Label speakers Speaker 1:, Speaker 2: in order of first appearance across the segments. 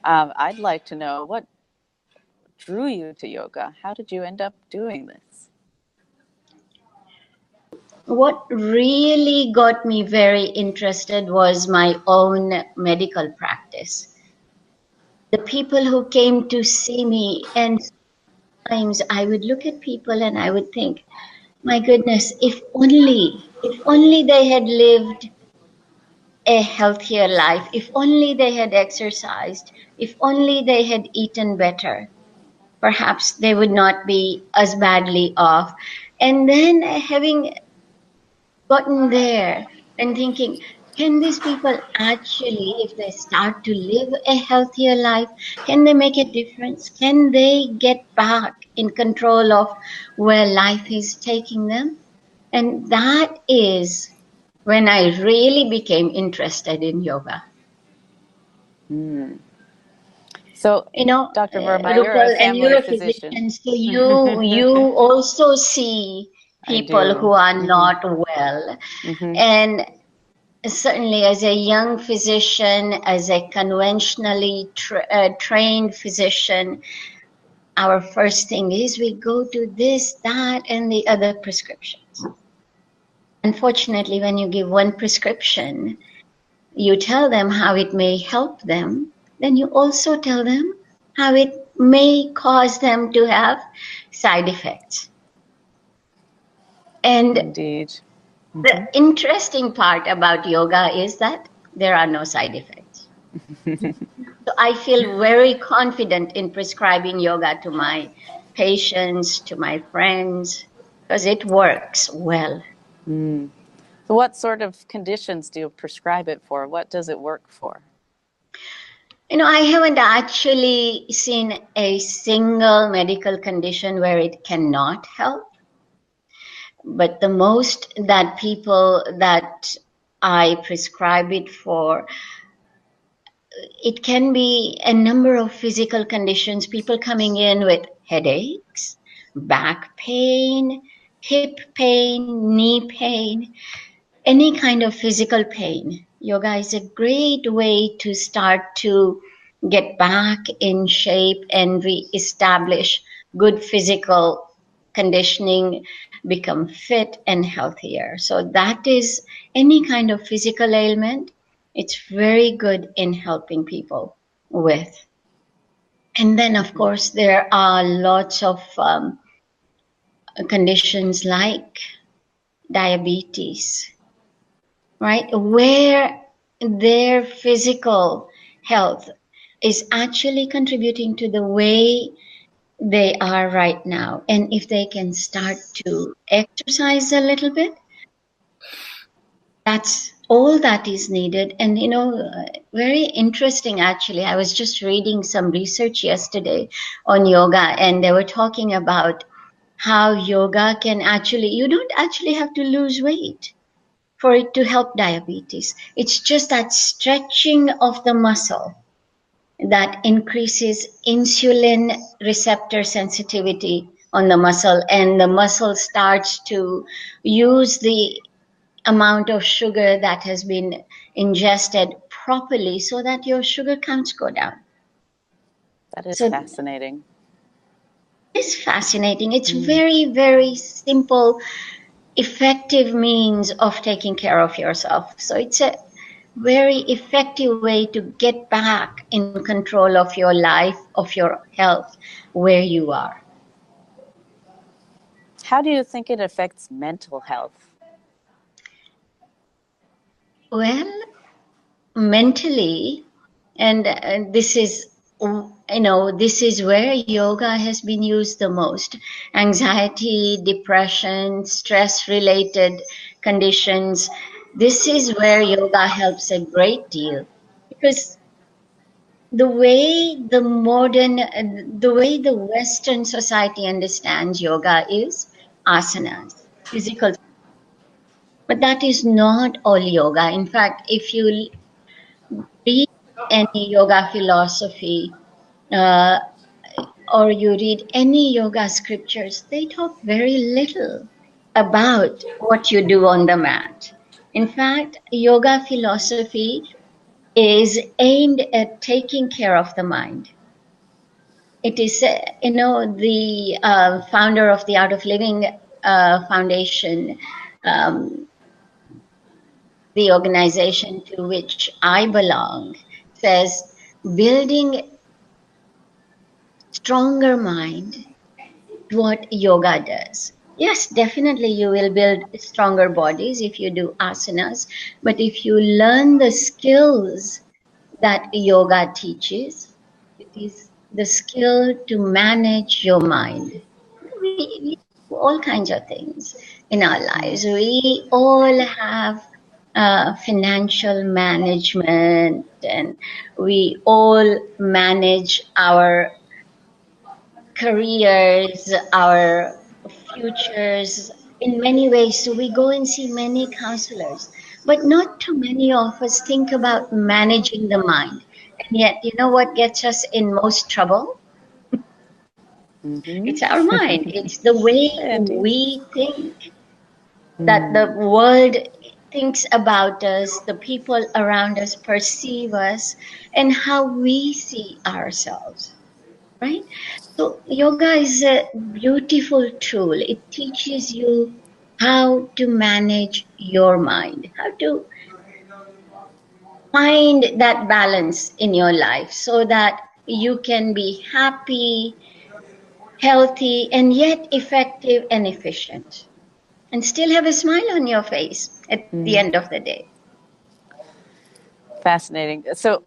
Speaker 1: I'd like to know what drew you to yoga. How did you end up doing this?
Speaker 2: What really got me very interested was my own medical practice. The people who came to see me, and sometimes I would look at people and I would think, my goodness, if only they had lived a healthier life, if only they had exercised, if only they had eaten better, perhaps they would not be as badly off. And then having gotten there and thinking, can these people actually, if they start to live a healthier life, can they make a difference? Can they get back in control of where life is taking them? And that is when I really became interested in yoga.
Speaker 1: So, Dr. Verma, you're a family physician.
Speaker 2: So you also see people who are not well. And certainly as a young physician, as a conventionally trained physician, our first thing is we go to this, that, and the other prescriptions. Unfortunately, when you give one prescription, you tell them how it may help them, then you also tell them how it may cause them to have side effects. And
Speaker 1: indeed,
Speaker 2: the interesting part about yoga is that there are no side effects. So I feel very confident in prescribing yoga to my patients, to my friends, because it works well.
Speaker 1: So what sort of conditions do you prescribe it for? What does it work for?
Speaker 2: I haven't actually seen a single medical condition where it cannot help. But the most that people that I prescribe it for, it can be a number of physical conditions, people coming in with headaches, back pain, hip pain, knee pain, any kind of physical pain. Yoga is a great way to start to get back in shape and reestablish good physical conditioning, become fit and healthier. So that is any kind of physical ailment. It's very good in helping people with. And then, of course, there are lots of conditions like diabetes, right? Where their physical health is actually contributing to the way they are right now. And if they can start to exercise a little bit, that's all that is needed. And, very interesting, actually. I was just reading some research yesterday on yoga, and they were talking about how yoga can you don't actually have to lose weight for it to help diabetes. It's just that stretching of the muscle that increases insulin receptor sensitivity on the muscle, and the muscle starts to use the amount of sugar that has been ingested properly so that your sugar counts go down.
Speaker 1: That is fascinating.
Speaker 2: It's fascinating. It's very, very simple, effective means of taking care of yourself. So it's a very effective way to get back in control of your life, of your health, where you are.
Speaker 1: How do you think it affects mental health?
Speaker 2: Well, mentally, and this is where yoga has been used the most. Anxiety, depression, stress-related conditions. This is where yoga helps a great deal, because the way the Western society understands yoga is asanas, physical. But that is not all yoga. In fact, if you read any yoga philosophy, or you read any yoga scriptures, they talk very little about what you do on the mat. In fact, yoga philosophy is aimed at taking care of the mind. It is, the founder of the Art of Living Foundation, um, the organization to which I belong, says building stronger mind is what yoga does. Yes, definitely you will build stronger bodies if you do asanas, but if you learn the skills that yoga teaches, it is the skill to manage your mind. We do all kinds of things in our lives. We all have financial management, and we all manage our careers, our futures in many ways. So we go and see many counselors, but not too many of us think about managing the mind. And yet, you know what gets us in most trouble?
Speaker 1: Mm-hmm.
Speaker 2: It's our mind. It's the way
Speaker 1: Indeed.
Speaker 2: we think, that the
Speaker 1: Mm.
Speaker 2: world thinks about us, the people around us perceive us, and how we see ourselves, right? So, yoga is a beautiful tool. It teaches you how to manage your mind, how to find that balance in your life so that you can be happy, healthy, and yet effective and efficient, and still have a smile on your face at the end of the day.
Speaker 1: Fascinating. So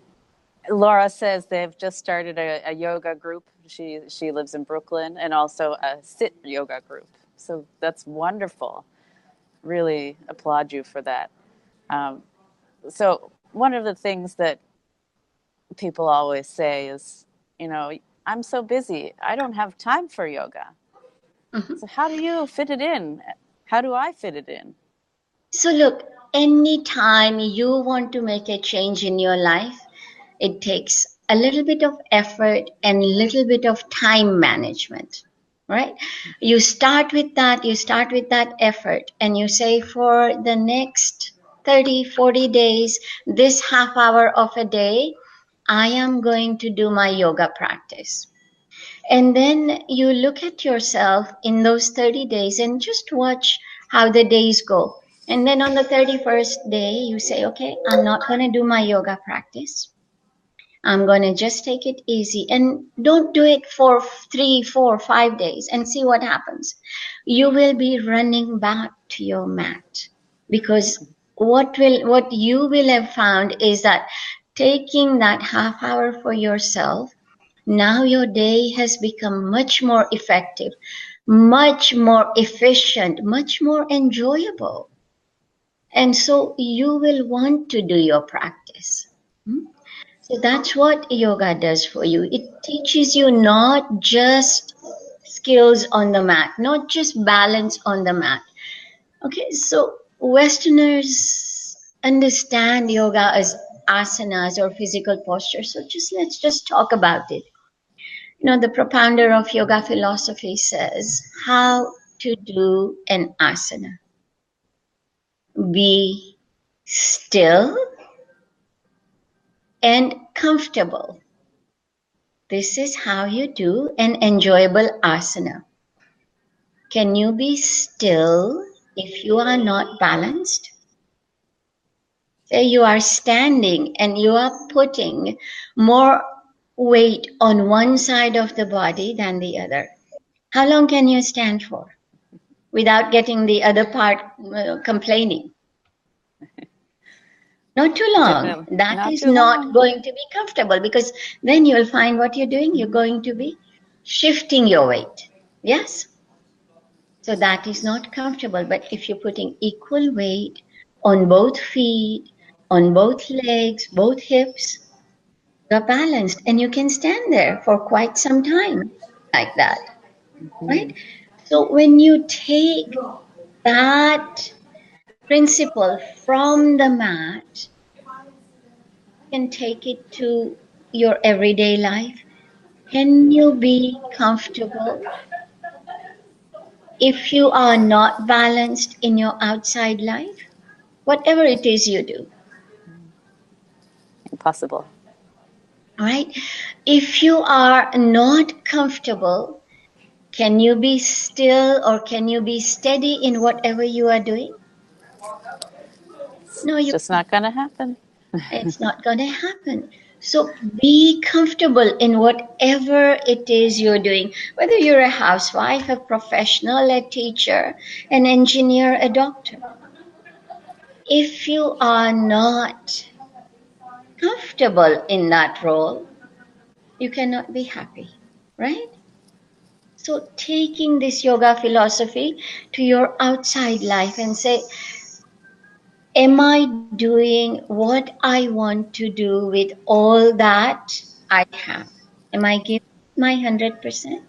Speaker 1: Laura says they've just started a yoga group. She lives in Brooklyn, and also a sit yoga group. So that's wonderful. Really applaud you for that. Um, so one of the things that people always say is, I'm so busy, I don't have time for yoga.
Speaker 2: Mhm.
Speaker 1: So how do you fit it in? How do I fit it in?
Speaker 2: So, look, anytime you want to make a change in your life, it takes a little bit of effort and a little bit of time management, right? You start with that effort, and you say, for the next 30, 40 days, this half hour of a day, I am going to do my yoga practice. And then you look at yourself in those 30 days and just watch how the days go. And then on the 31st day, you say, okay, I'm not going to do my yoga practice. I'm going to just take it easy, and don't do it for 3, 4, 5 days and see what happens. You will be running back to your mat, because what you will have found is that taking that half hour for yourself, now your day has become much more effective, much more efficient, much more enjoyable. And so you will want to do your practice. Hmm? So that's what yoga does for you. It teaches you not just skills on the mat, not just balance on the mat. Okay, so Westerners understand yoga as asanas or physical postures. So let's just talk about it. The propounder of yoga philosophy says how to do an asana. Be still and comfortable. This is how you do an enjoyable asana. Can you be still if you are not balanced? Say you are standing and you are putting more weight on one side of the body than the other. How long can you stand for without getting the other part complaining? Not too long.
Speaker 1: Definitely
Speaker 2: That
Speaker 1: not
Speaker 2: is
Speaker 1: too
Speaker 2: not
Speaker 1: long.
Speaker 2: going to be comfortable, because then you'll find what you're doing. You're going to be shifting your weight. Yes? So that is not comfortable. But if you're putting equal weight on both feet, on both legs, both hips, you're balanced, and you can stand there for quite some time like that, right? So when you take that principle from the mat, you can take it to your everyday life. Can you be comfortable if you are not balanced in your outside life? Whatever it is you do.
Speaker 1: possible.
Speaker 2: right? If you are not comfortable, can you be still or can you be steady in whatever you are doing? No,
Speaker 1: It's
Speaker 2: you
Speaker 1: just
Speaker 2: can't.
Speaker 1: not going to happen.
Speaker 2: It's not going to happen. So be comfortable in whatever it is you're doing, whether you're a housewife, a professional, a teacher, an engineer, a doctor. If you are not comfortable in that role, you cannot be happy, right? So taking this yoga philosophy to your outside life and say, am I doing what I want to do with all that I have? Am I giving my 100%?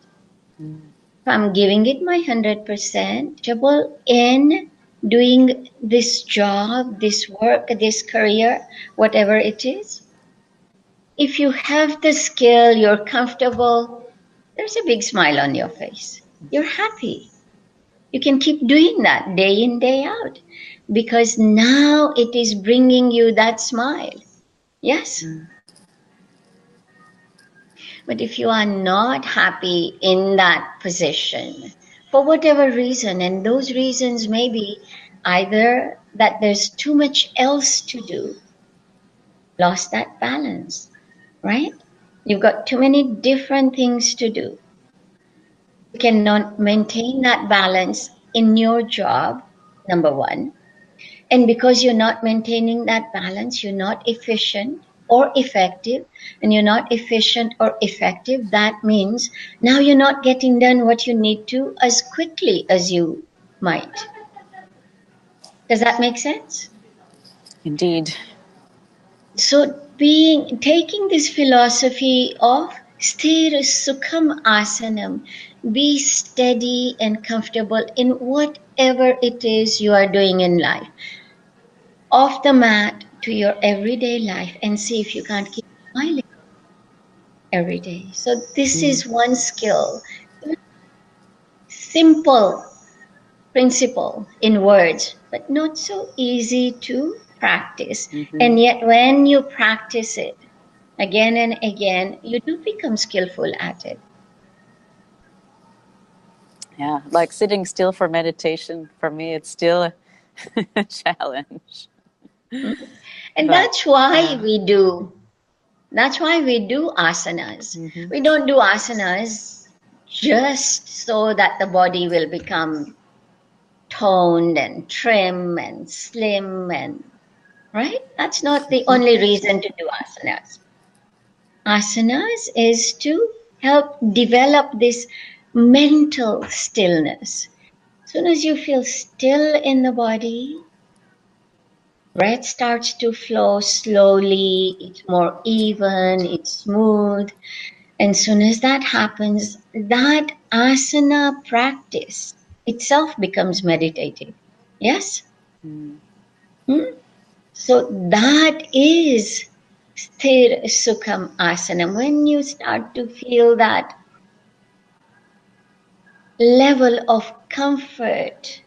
Speaker 1: Mm.
Speaker 2: If I'm giving it my 100%, comfortable in doing this job, this work, this career, whatever it is. If you have the skill, you're comfortable, there's a big smile on your face. You're happy. You can keep doing that day in, day out because now it is bringing you that smile. Yes?
Speaker 1: Mm.
Speaker 2: But if you are not happy in that position, for whatever reason, and those reasons may be either that there's too much else to do, lost that balance, right? You've got too many different things to do. You cannot maintain that balance in your job, number one. And because you're not maintaining that balance, you're not efficient or effective. And you're not efficient or effective, that means now you're not getting done what you need to as quickly as you might. Does that make sense?
Speaker 1: Indeed.
Speaker 2: So taking this philosophy of sthira sukham asanam, be steady and comfortable in whatever it is you are doing in life, off the mat to your everyday life, and see if you can't keep smiling every day. So this
Speaker 1: Mm.
Speaker 2: is one skill, simple principle in words, but not so easy to practice.
Speaker 1: Mm-hmm.
Speaker 2: And yet when you practice it again and again, you do become skillful at it.
Speaker 1: Yeah, like sitting still for meditation, for me, it's still a challenge.
Speaker 2: Mm. And
Speaker 1: But
Speaker 2: that's why
Speaker 1: yeah.
Speaker 2: we do. That's why we do asanas.
Speaker 1: Mm-hmm.
Speaker 2: We don't do asanas just so that the body will become toned and trim and slim and right. That's not the only reason to do asanas. Asanas is to help develop this mental stillness. As soon as you feel still in the body, breath starts to flow slowly, it's more even, it's smooth. And soon as that happens, that asana practice itself becomes meditative. Yes?
Speaker 1: Mm.
Speaker 2: Hmm? So that is sthir sukham asana. When you start to feel that level of comfort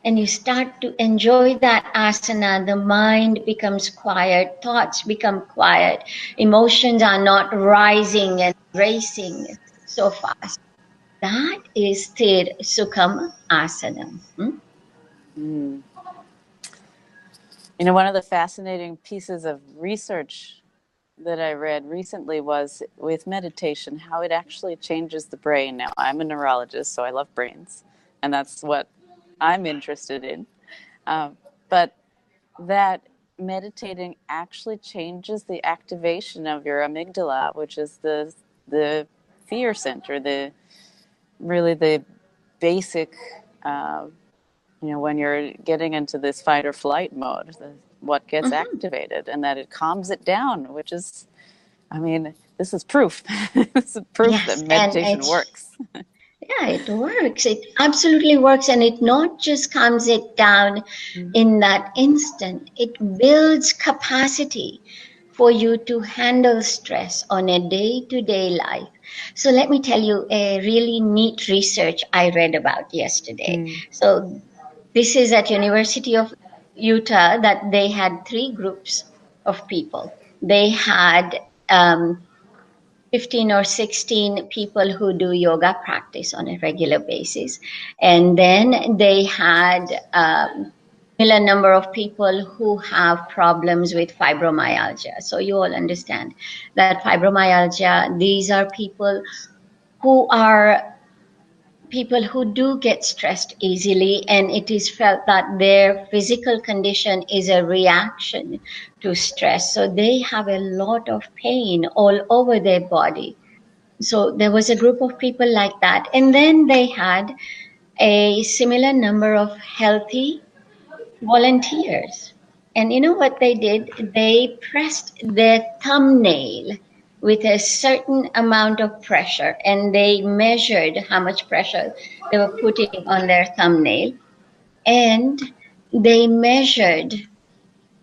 Speaker 2: and you start to enjoy that asana, the mind becomes quiet, thoughts become quiet, emotions are not rising and racing so fast. That is sthir sukham asana. Hmm?
Speaker 1: Mm. You know, one of the fascinating pieces of research that I read recently was with meditation, how it actually changes the brain. Now, I'm a neurologist, so I love brains, and that's what I'm interested in. But that meditating actually changes the activation of your amygdala, which is the fear center, the really the basic, uh, when you're getting into this fight or flight mode, what gets
Speaker 2: Mhm.
Speaker 1: activated, and that it calms it down, which is, I mean, this is proof. This is proof that
Speaker 2: Yes, and
Speaker 1: meditation
Speaker 2: it's
Speaker 1: works.
Speaker 2: yeah, it works. It absolutely works. And it not just calms it down
Speaker 1: Mm.
Speaker 2: in that instant, it builds capacity for you to handle stress on a day to day life. So, let me tell you a really neat research I read about yesterday.
Speaker 1: Mm.
Speaker 2: So, this is at University of Utah that they had three groups of people. they had 15 or 16 people who do yoga practice on a regular basis. And then they had similar number of people who have problems with fibromyalgia. So you all understand that fibromyalgia, these are people who do get stressed easily, and it is felt that their physical condition is a reaction to stress. So they have a lot of pain all over their body. So there was a group of people like that. And then they had a similar number of healthy volunteers. And you know what they did? They pressed their thumbnail with a certain amount of pressure, and they measured how much pressure they were putting on their thumbnail. And they measured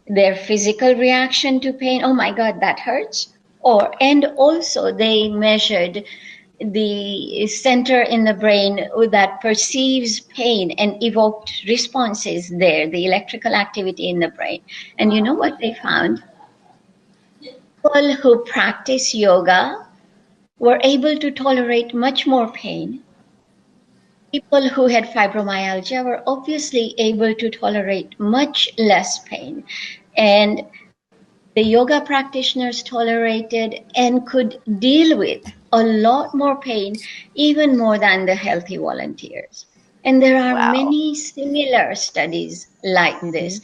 Speaker 2: their physical reaction to pain. Oh my God, that hurts. And also they measured the center in the brain that perceives pain and evoked responses there, the electrical activity in the brain. And you know what they found? People who practice yoga were able to tolerate much more pain. People who had fibromyalgia were obviously able to tolerate much less pain. And the yoga practitioners tolerated and could deal with a lot more pain, even more than the healthy volunteers. And there are
Speaker 1: Wow.
Speaker 2: many similar studies like
Speaker 1: Mm-hmm.
Speaker 2: this.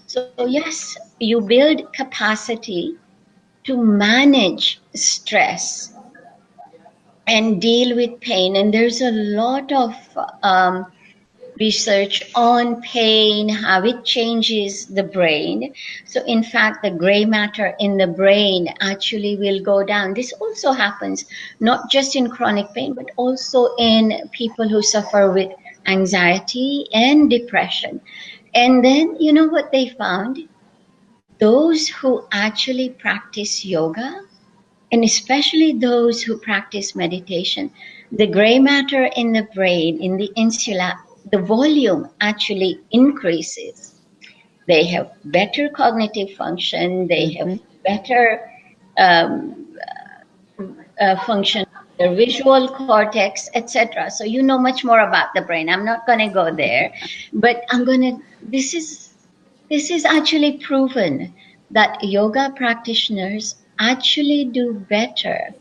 Speaker 2: So, yes, you build capacity to manage stress and deal with pain. And there's a lot of um, research on pain, how it changes the brain. So, in fact, the gray matter in the brain actually will go down. This also happens not just in chronic pain, but also in people who suffer with anxiety and depression. And then, you know what they found? Those who actually practice yoga, and especially those who practice meditation, the gray matter in the brain, in the insula, the volume actually increases. They have better cognitive function, they have
Speaker 1: Mm-hmm.
Speaker 2: better um, function, the visual cortex, etc. So you know much more about the brain. I'm not going to go there, but this is actually proven that yoga practitioners actually do better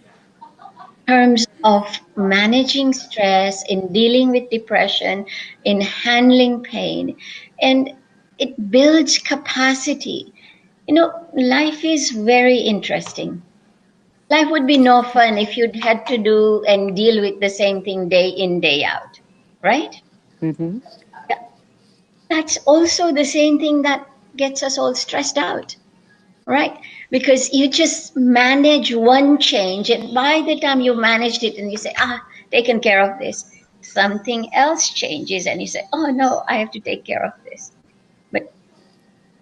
Speaker 2: terms of managing stress, in dealing with depression, in handling pain, and it builds capacity. You know, life is very interesting. Life would be no fun if you'd had to do and deal with the same thing day in, day out, right?
Speaker 1: Mm-hmm.
Speaker 2: Yeah. That's also the same thing that gets us all stressed out, right? Because you just manage one change, and by the time you managed it and you say, taken care of this, something else changes, and you say, oh no, I have to take care of this. But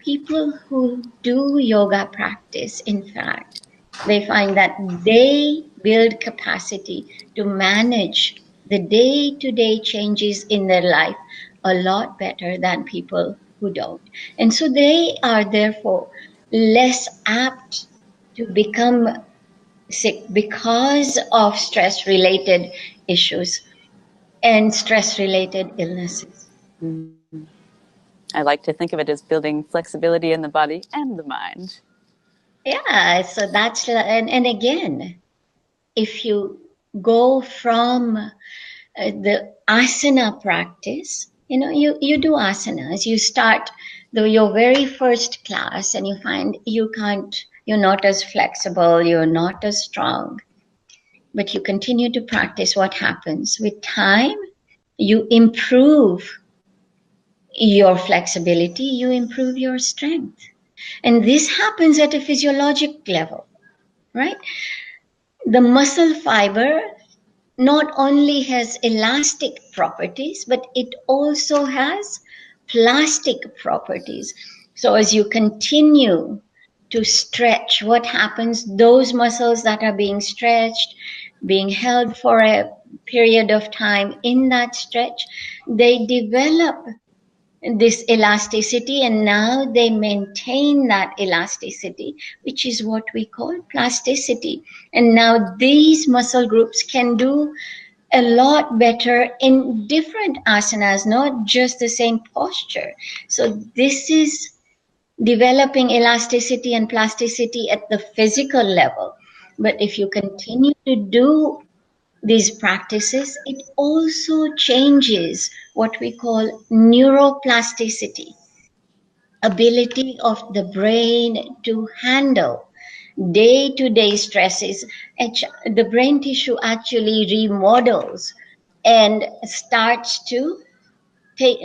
Speaker 2: people who do yoga practice, in fact, they find that they build capacity to manage the day to day changes in their life a lot better than people who don't. And so they are therefore less apt to become sick because of stress related issues and stress related illnesses.
Speaker 1: Mm. I like to think of it as building flexibility in the body and the mind.
Speaker 2: Yeah, so and again, if you go from the asana practice, you do asanas, you start your very first class and you find you're not as flexible, you're not as strong, but you continue to practice. What happens with time? You improve your flexibility, you improve your strength. And this happens at a physiologic level, right? The muscle fiber not only has elastic properties, but it also has plastic properties. So as you continue to stretch, what happens? Those muscles that are being stretched, being held for a period of time in that stretch, they develop this elasticity, and now they maintain that elasticity, which is what we call plasticity. And now these muscle groups can do a lot better in different asanas, not just the same posture. So this is developing elasticity and plasticity at the physical level. But if you continue to do these practices, it also changes what we call neuroplasticity, ability of the brain to handle day-to-day stresses. The brain tissue actually remodels and starts to take,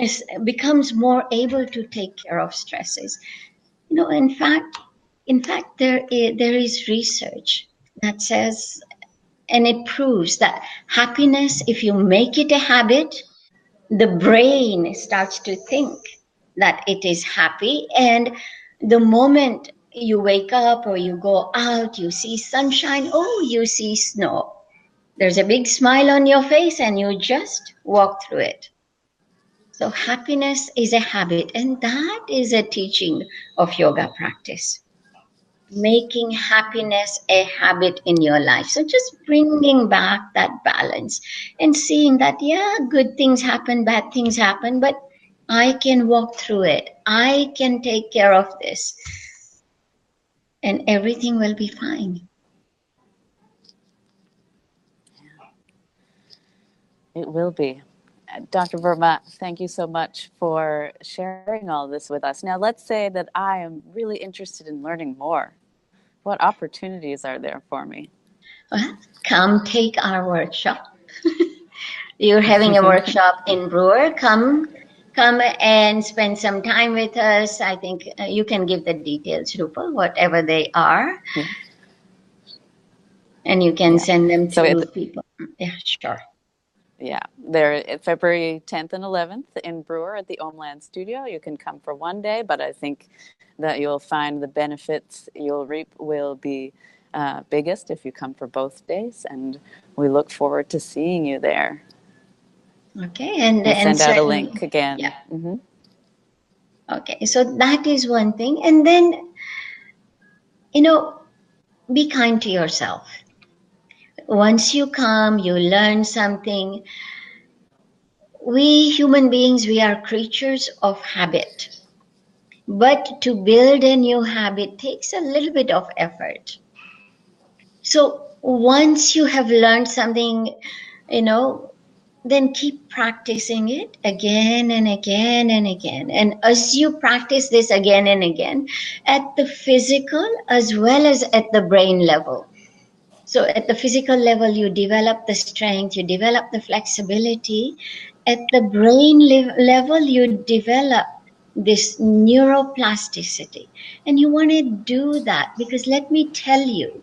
Speaker 2: becomes more able to take care of stresses. In fact, there is research that says, and it proves that happiness, if you make it a habit, the brain starts to think that it is happy. And the moment you wake up or you go out, you see sunshine, oh, you see snow. There's a big smile on your face and you just walk through it. So happiness is a habit, and that is a teaching of yoga practice. Making happiness a habit in your life. So just bringing back that balance and seeing that, yeah, good things happen, bad things happen, but I can walk through it. I can take care of this, and everything will be fine.
Speaker 1: It will be. Dr. Verma, thank you so much for sharing all this with us. Now, let's say that I am really interested in learning more. What opportunities are there for me?
Speaker 2: Well, come take our workshop. You're having a workshop in Brewer. Come and spend some time with us. I think you can give the details, Rupal, whatever they are.
Speaker 1: Yeah.
Speaker 2: And you can send them to people. Yeah, sure.
Speaker 1: Yeah, they're February 10th and 11th in Brewer at the Omeland Studio. You can come for one day, but I think that you'll find the benefits you'll reap will be biggest if you come for both days, and we look forward to seeing you there.
Speaker 2: Okay, and
Speaker 1: send out a link again.
Speaker 2: Yeah. Mm-hmm. Okay, so that is one thing. And then, be kind to yourself. Once you come, you learn something. We human beings, we are creatures of habit. But to build a new habit takes a little bit of effort. So once you have learned something, then keep practicing it again and again and again. And as you practice this again and again, at the physical as well as at the brain level. So at the physical level, you develop the strength, you develop the flexibility. At the brain level, you develop this neuroplasticity. And you want to do that because let me tell you,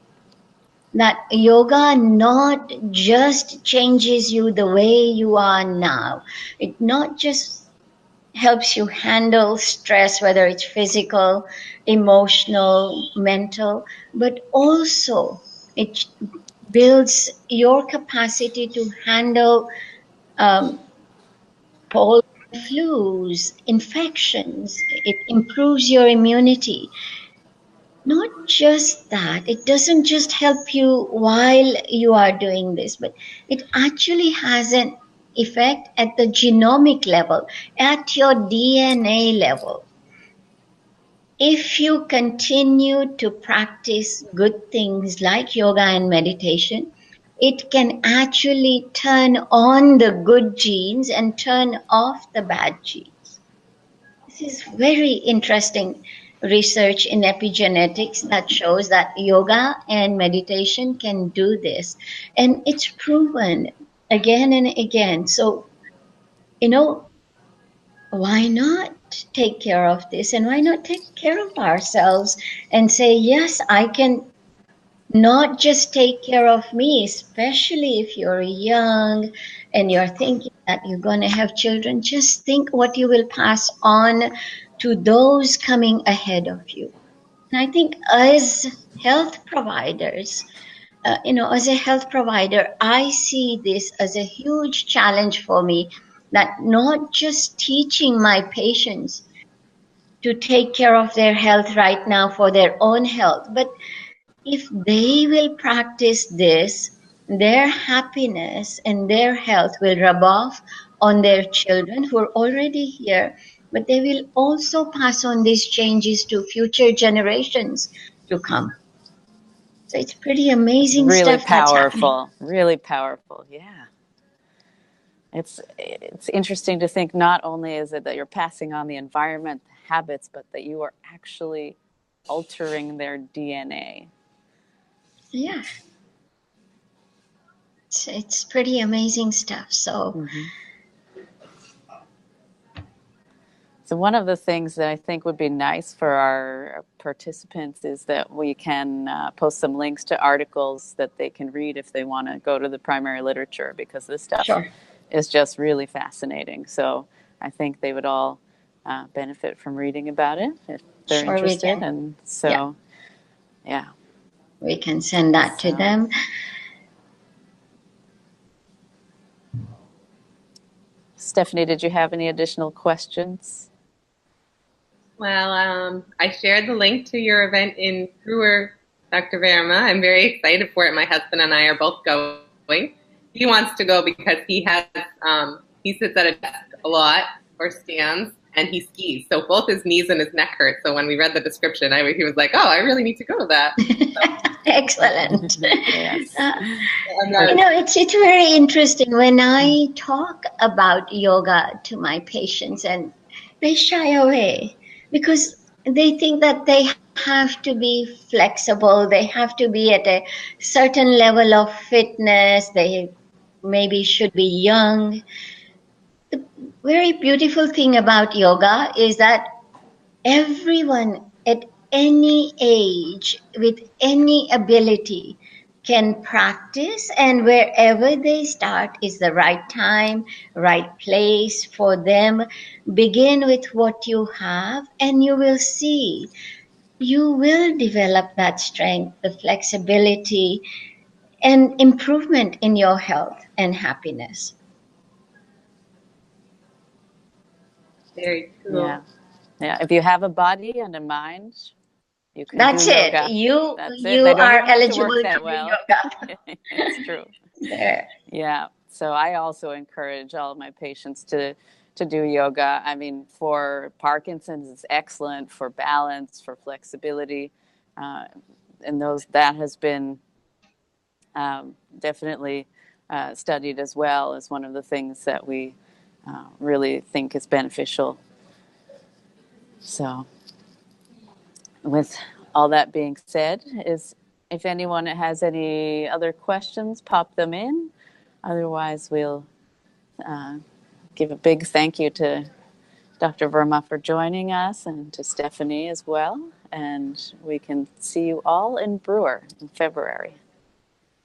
Speaker 2: that yoga not just changes you the way you are now. It not just helps you handle stress, whether it's physical, emotional, mental, but also it builds your capacity to handle cold flus, infections. It improves your immunity. Not just that, it doesn't just help you while you are doing this, but it actually has an effect at the genomic level, at your DNA level. If you continue to practice good things like yoga and meditation, it can actually turn on the good genes and turn off the bad genes. This is very interesting research in epigenetics that shows that yoga and meditation can do this. And it's proven again and again. So, why not take care of this? And why not take care of ourselves and say, yes, I can not just take care of me, especially if you're young and you're thinking that you're going to have children. Just think what you will pass on to those coming ahead of you. And I think as health providers, as a health provider, I see this as a huge challenge for me that not just teaching my patients to take care of their health right now for their own health, but if they will practice this, their happiness and their health will rub off on their children who are already here, but they will also pass on these changes to future generations to come. So it's pretty
Speaker 1: It's
Speaker 2: amazing
Speaker 1: really
Speaker 2: stuff that's happening.
Speaker 1: powerful, really powerful. Yeah. It's interesting to think not only is it that you're passing on the environment, the habits, but that you are actually altering their DNA.
Speaker 2: Yeah. It's pretty amazing stuff. So,
Speaker 1: So one of the things that I think would be nice for our participants is that we can post some links to articles that they can read if they want to go to the primary literature, because this stuff
Speaker 2: sure.
Speaker 1: is just really fascinating. So I think they would all benefit from reading about it if they're
Speaker 2: Sure, we
Speaker 1: interested.
Speaker 2: can.
Speaker 1: And
Speaker 2: Yeah,
Speaker 1: so, yeah.
Speaker 2: we can send that to
Speaker 1: So,
Speaker 2: them.
Speaker 1: Stephanie, did you have any additional questions?
Speaker 3: Well, I shared the link to your event in Brewer, Dr. Verma. I'm very excited for it. My husband and I are both going. He wants to go because he sits at a desk a lot or stands, and he skis. So both his knees and his neck hurt. So when we read the description, he was like, "Oh, I really need to go to that."
Speaker 2: Excellent.
Speaker 1: Yes.
Speaker 2: It's very interesting when I talk about yoga to my patients, and they shy away because they think that they have to be flexible, they have to be at a certain level of fitness, they maybe should be young. The very beautiful thing about yoga is that everyone at any age with any ability can practice, and wherever they start is the right time, right place for them. Begin with what you have, and you will see you will develop that strength, the flexibility, and improvement in your health and happiness.
Speaker 3: Very cool.
Speaker 1: Yeah. Yeah. If you have a body and a mind, you can
Speaker 2: That's
Speaker 1: do
Speaker 2: it.
Speaker 1: yoga.
Speaker 2: You
Speaker 1: That's it.
Speaker 2: you
Speaker 1: They don't
Speaker 2: are
Speaker 1: even have to
Speaker 2: eligible
Speaker 1: work
Speaker 2: to
Speaker 1: that
Speaker 2: do
Speaker 1: well.
Speaker 2: yoga.
Speaker 1: It's true.
Speaker 2: There.
Speaker 1: Yeah. So I also encourage all of my patients to do yoga. I mean, for Parkinson's, it's excellent for balance, for flexibility, and that has been definitely studied as well as one of the things that we really think is beneficial. So, with all that being said, if anyone has any other questions, pop them in. Otherwise, we'll give a big thank you to Dr. Verma for joining us, and to Stephanie as well. And we can see you all in Brewer in February.